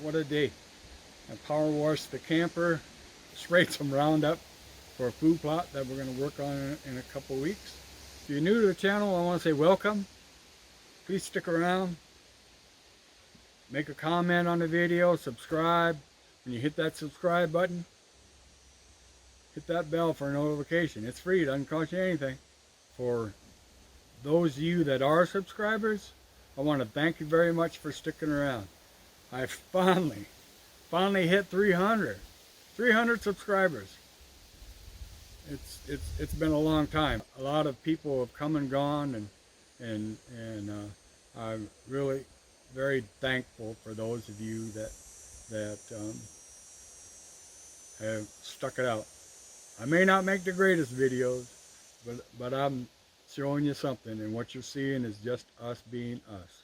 what a day. I power washed the camper, sprayed some Roundup for a food plot that we're going to work on in a couple weeks. If you're new to the channel, I want to say welcome. Please stick around. Make a comment on the video, subscribe. When you hit that subscribe button, hit that bell for a notification. It's free, it doesn't cost you anything. For those of you that are subscribers, I want to thank you very much for sticking around. I finally hit 300 subscribers. It's been a long time. A lot of people have come and gone, and I'm really very thankful for those of you that have stuck it out. I may not make the greatest videos, but I'm showing you something, and what you're seeing is just us being us.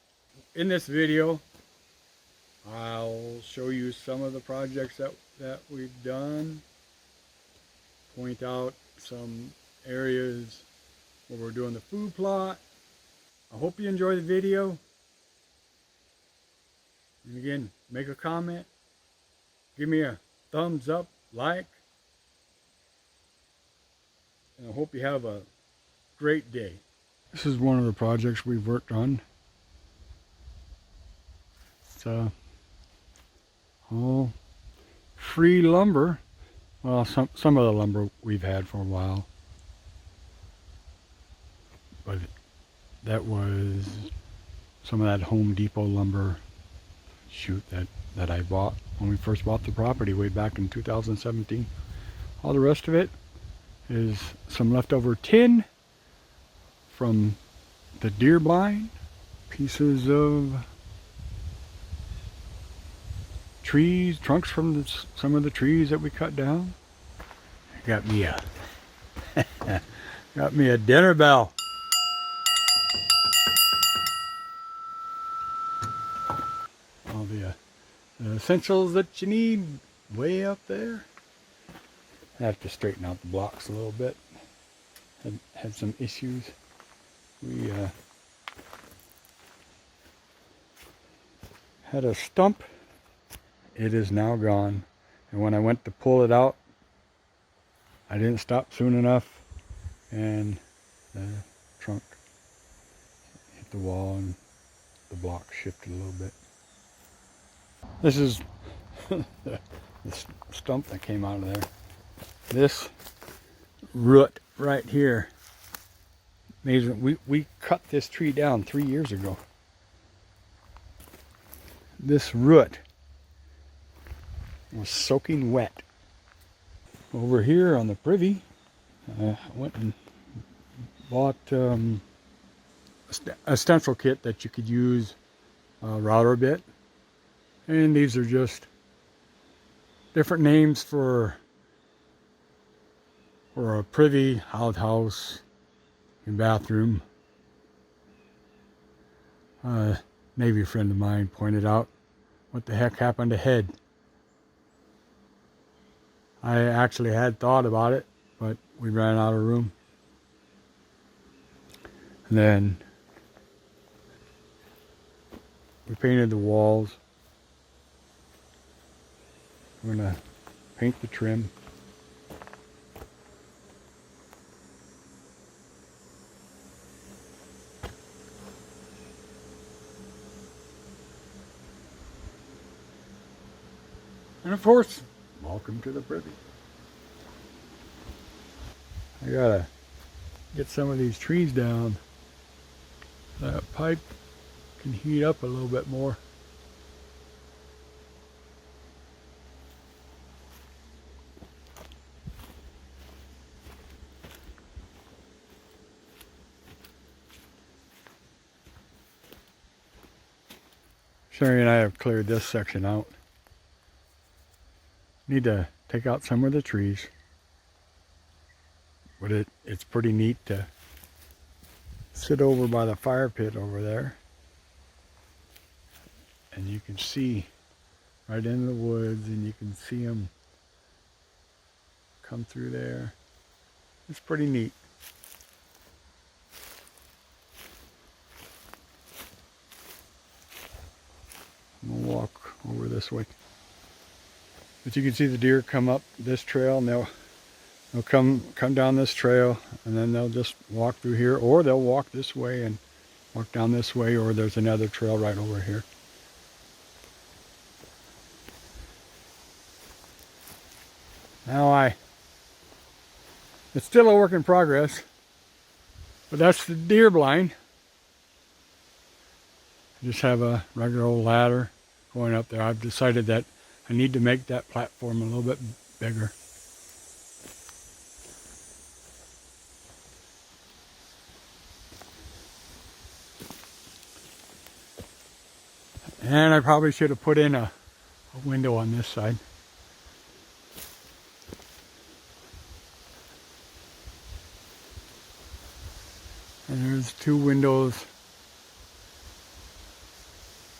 In this video, I'll show you some of the projects that we've done, point out some areas where we're doing the food plot. I hope you enjoy the video. And again, make a comment, give me a thumbs up, like, and I hope you have a great day. This is one of the projects we've worked on. It's all free lumber. Well, some of the lumber we've had for a while, but that was some of that Home Depot lumber chute that I bought when we first bought the property way back in 2017. All the rest of it is some leftover tin from the deer blind, pieces of trees, trunks from some of the trees that we cut down. Got me a dinner bell. All the essentials that you need way up there. I have to straighten out the blocks a little bit. Had some issues. We had a stump. It is now gone, and when I went to pull it out, I didn't stop soon enough, and the trunk hit the wall and the block shifted a little bit. This is the stump that came out of there. This root right here, amazing. We cut this tree down 3 years ago. This root was soaking wet. Over here on the privy, I went and bought a stencil kit that you could use router bit, and these are just different names for a privy, outhouse, and bathroom. Navy friend of mine pointed out, what the heck happened to head? I actually had thought about it, but we ran out of room. And then we painted the walls. We're going to paint the trim. And of course, welcome to the privy. I gotta get some of these trees down. That pipe can heat up a little bit more. Sherry and I have cleared this section out. Need to take out some of the trees, but it's pretty neat to sit over by the fire pit over there, and you can see right into the woods, and you can see them come through there. It's pretty neat. I'm gonna walk over this way. But you can see the deer come up this trail, and they'll come down this trail, and then they'll just walk through here, or they'll walk this way and walk down this way, or there's another trail right over here. Now it's still a work in progress, but that's the deer blind. I just have a regular old ladder going up there. I've decided that I need to make that platform a little bit bigger. And I probably should have put in a window on this side. And there's 2 windows.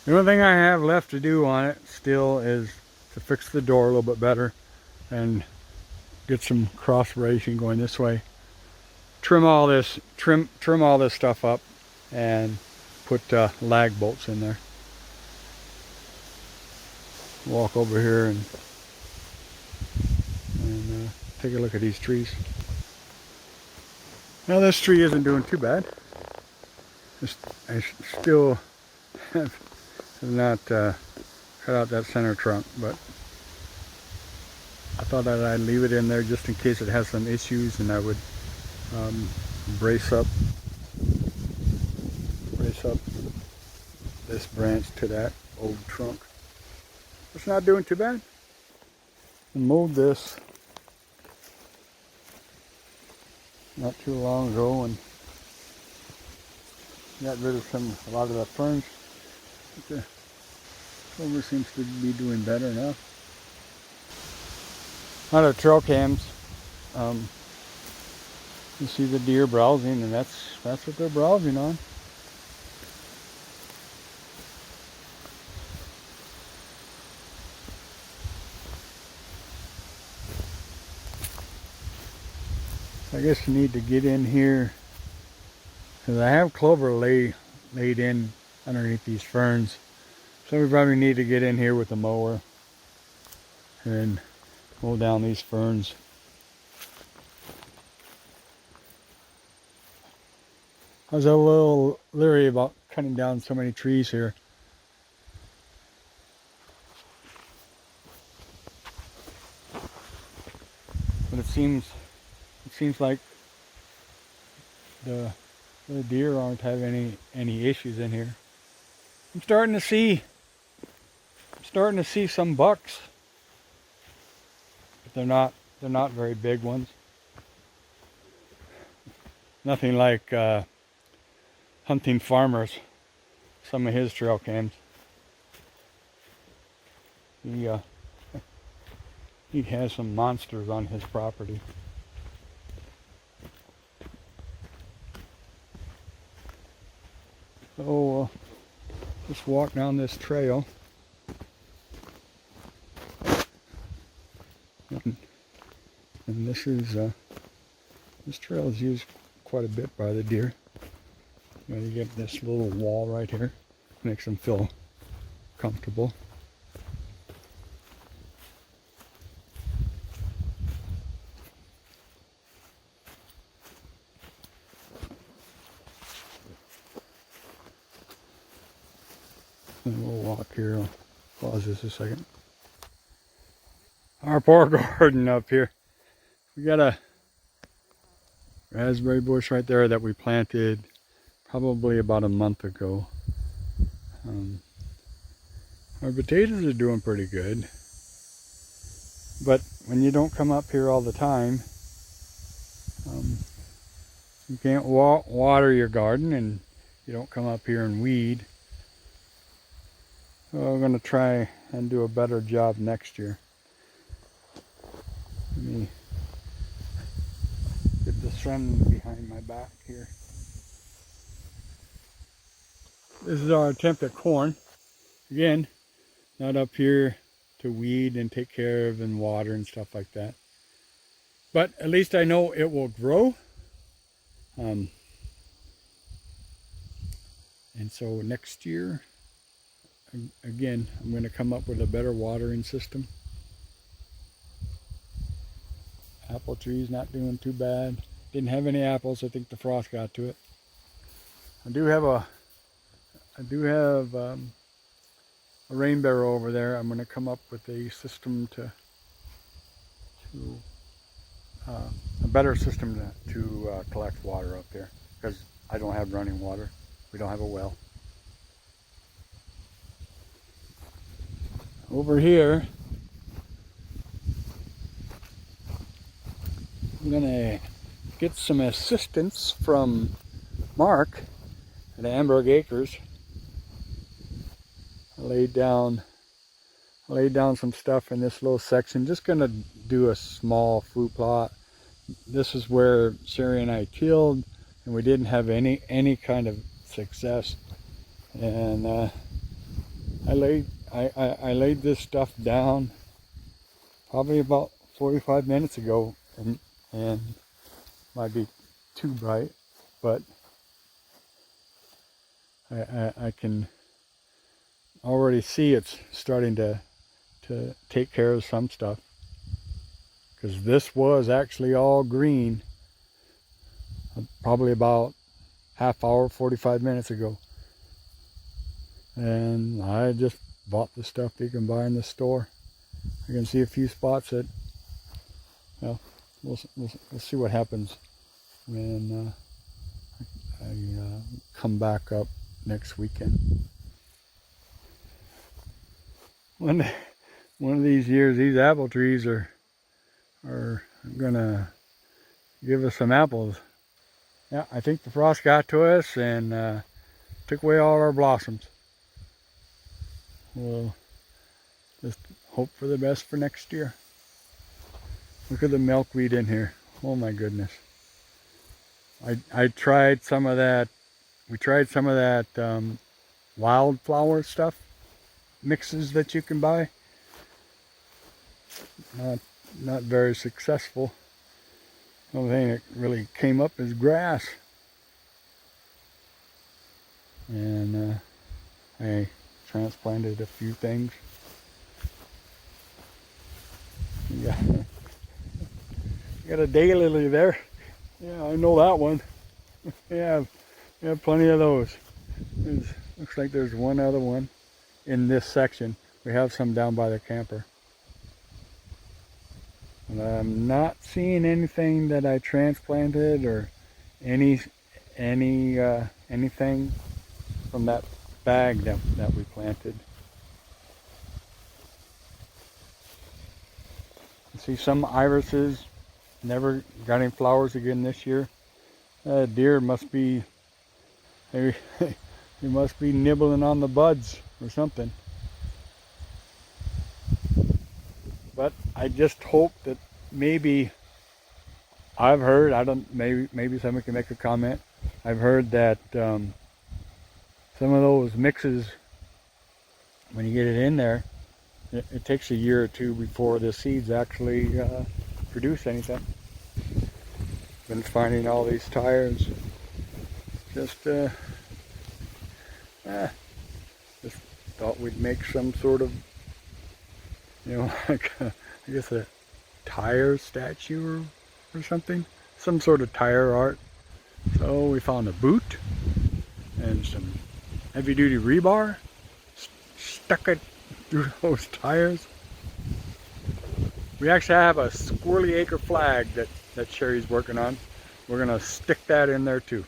The only thing I have left to do on it still is to fix the door a little bit better and get some cross bracing going this way. Trim all this stuff up and put lag bolts in there. Walk over here and take a look at these trees. Now this tree isn't doing too bad. I still have not cut out that center trunk, but I thought that I'd leave it in there just in case it has some issues, and I would brace up this branch to that old trunk. It's not doing too bad. I mowed this not too long ago and got rid of a lot of the ferns. But the clover seems to be doing better now. A lot of trail cams, you see the deer browsing, and that's what they're browsing on. I guess you need to get in here, because I have clover laid in underneath these ferns. So we probably need to get in here with a mower and mow down these ferns. I was a little leery about cutting down so many trees here. But it seems like the deer aren't having any issues in here. I'm starting to see some bucks, but they're not very big ones. Nothing like HuntingFarmer's, some of his trail cams. He has some monsters on his property. So just walk down this trail. And this trail is used quite a bit by the deer. You get this little wall right here, makes them feel comfortable. And we'll walk here. I'll pause this a second. Our poor garden up here. We got a raspberry bush right there that we planted probably about a month ago. Our potatoes are doing pretty good. But when you don't come up here all the time, you can't water your garden, and you don't come up here and weed. So I'm going to try and do a better job next year. Let me get the sun behind my back here. This is our attempt at corn. Again, not up here to weed and take care of and water and stuff like that. But at least I know it will grow. And so next year, again, I'm going to come up with a better watering system. Apple tree's not doing too bad. Didn't have any apples. I think the frost got to it. I do have a rain barrel over there. I'm going to come up with a system to a better system to collect water up there, because I don't have running water. We don't have a well. Over here, I'm gonna get some assistance from Mark at Amberg Acres. I laid down some stuff in this little section. Just gonna do a small food plot. This is where Sherry and I tilled, and we didn't have any kind of success. And I laid this stuff down probably about 45 minutes ago, and might be too bright, but I can already see it's starting to take care of some stuff, because this was actually all green probably about half hour, 45 minutes ago. And I just bought the stuff you can buy in the store. I can see a few spots that, well, we'll see what happens when I come back up next weekend. One of these years, these apple trees are gonna give us some apples. Yeah, I think the frost got to us and took away all our blossoms. We'll just hope for the best for next year. Look at the milkweed in here. Oh my goodness. I tried some of that. We tried some of that wildflower stuff, mixes that you can buy. Not very successful. The only thing that really came up is grass. And I transplanted a few things. You got a daylily there. Yeah, I know that one. We have plenty of those. Looks like there's one other one in this section. We have some down by the camper. And I'm not seeing anything that I transplanted or anything from that bag that we planted. I see some irises never got any flowers again this year. Deer must be they must be nibbling on the buds or something. But I just hope that maybe I've heard, maybe someone can make a comment. I've heard that some of those mixes, when you get it in there, it takes a year or two before the seeds actually produce anything. Been finding all these tires. Just thought we'd make some sort of, like I guess a tire statue or something, some sort of tire art. So we found a boot and some heavy-duty rebar, stuck it through those tires. We actually have a Squirrelly Acre flag that Sherry's working on. We're gonna stick that in there too.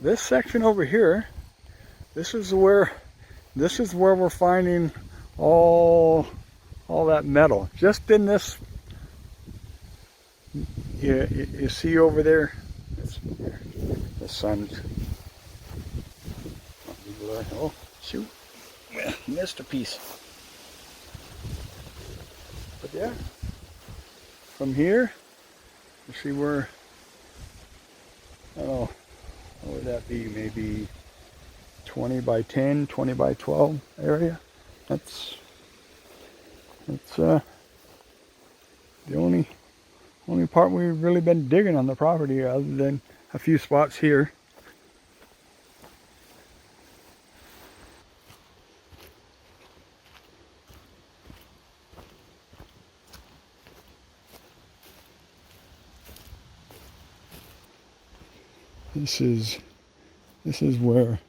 This section over here, this is where we're finding all that metal. Just in this, you see over there, the sun's, oh shoot, missed a piece. But yeah, from here, you see where, I don't know, what would that be? Maybe 20 by 10, 20 by 12 area. That's the only part we've really been digging on the property, other than a few spots here. This is where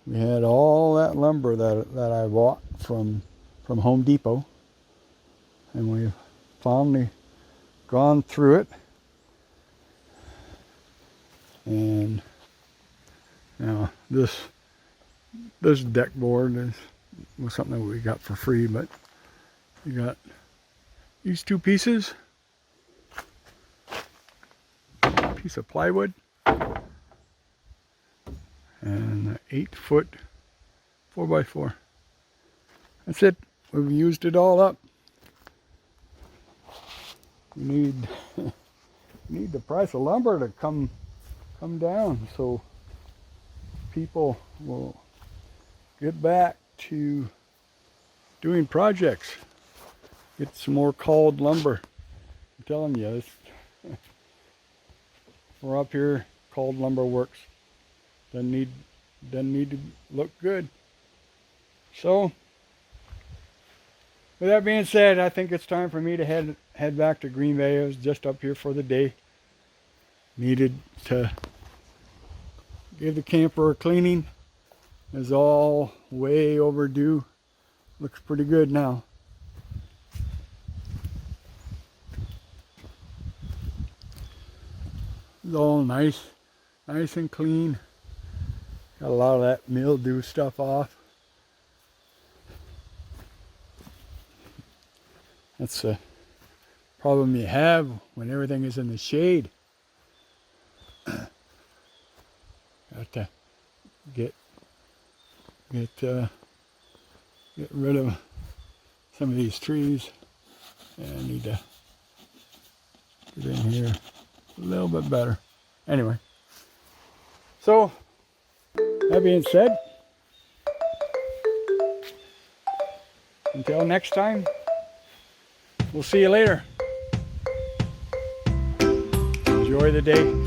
we had all that lumber that I bought from Home Depot, and we've finally gone through it. And now this deck board was something that we got for free, but we got these two pieces, piece of plywood, and an 8-foot 4x4. That's it. We've used it all up. We need the price of lumber to come down so people will get back to doing projects. Get some more called lumber. I'm telling you, we're up here, called lumber works. Doesn't need to look good. So, with that being said, I think it's time for me to head back to Green Bay. I was just up here for the day. Needed to give the camper a cleaning. It's all way overdue. Looks pretty good now. It's all nice and clean. Got a lot of that mildew stuff off. That's the problem you have when everything is in the shade. Got to get rid of some of these trees, and I need to get in here a little bit better. Anyway, so that being said, until next time, we'll see you later. Enjoy the day.